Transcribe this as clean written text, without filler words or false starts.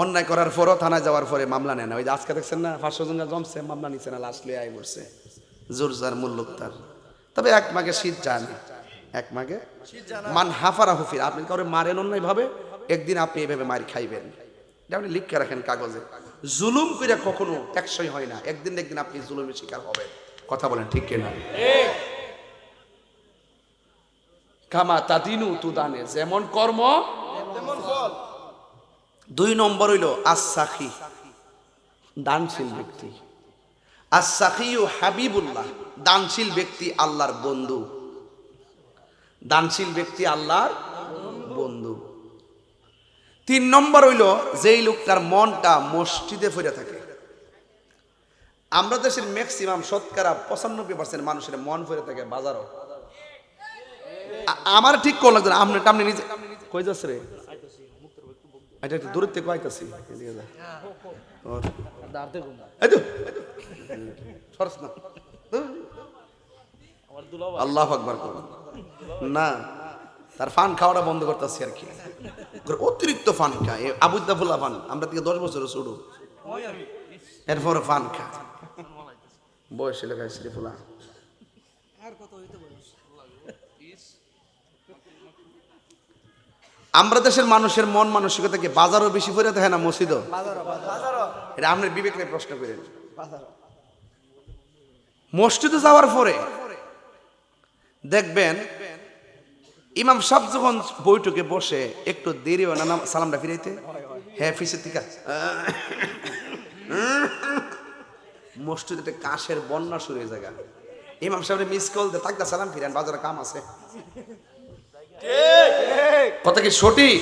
অন্যায় করার পরও থানায় যাওয়ার পরে মামলা নেয় না। ওই যে আজকে দেখছেন না 500 জন জমছে, মামলা নিচ্ছে না, লাশ লিয়ে আয় পড়ছে, জোর যার মুল্লুক তার। তবে এক মাগে শীত যায় না, এক মাগে মান হাফারা হুফির। আপনি কাউরে মারেন অন্যায় ভাবে, একদিন আপনি এইভাবে মার খাইবেন। এটা আপনি লিখে রাখেন কাগজে। জুলুম করে কখনো টেকসই হয় না, একদিন একদিন আপনি জুলুমের শিকার হবেন। কথা বলেন ঠিক কিনা? কামা তাদিনু তুদানে, যেমন কর্ম তেমন ফল। 2 নম্বর হইল আস-সাখী, দানশীল ব্যক্তি। আস-সাখিয়ু হাবিবুল্লাহ, দানশীল ব্যক্তি আল্লাহর বন্ধু। দানশীল ব্যক্তি আল্লাহর বন্ধু। 3 নম্বর হইল যেই লোকটার মনটা মসজিদে পড়ে থাকে। আমরা দেশের ম্যাক্সিমাম শতকরা 95% মানুষের মন পড়ে থাকে বাজারও। আমার ঠিক কোন লাগছে না, আপনি নিজে কই যাচ্ছে রে? এটা একটু দূরের থেকে আইতাছি, এদিকে যা। এই তো সরস না, আল্লাহু আকবার করুন না, তার ফান খাওয়াটা বন্ধ করতেছি আর কি। অতিরিক্ত ফান খায় আবুদ্দাফুল্লা ফান, আমরা থেকে 10 বছরের ছোট, এরপরে ফান খায় বয়স লেখায় শ্রীফুলা। আমরা দেশের মানুষের মন মানসিকতা কি বাজারও বেশি পড়ে থাকে না মসজিদও? এটা আপনার বিবেককে প্রশ্ন করেন। মসজিদে যাওয়ার পরে দেখবেন ইমাম সাহেব যখন বৈঠকে বসে একটু দেরি হয় না সালামটা ফিরাইতে, হ্যাঁ ফিসের থেকে মসজিদে কাশের বন্যা শুরু হয়ে যায়। ইমাম সাহেবের মিস কল দে তাকদা সালাম ফিরেন, বাজারে কাম আছে। কথা কি সঠিক?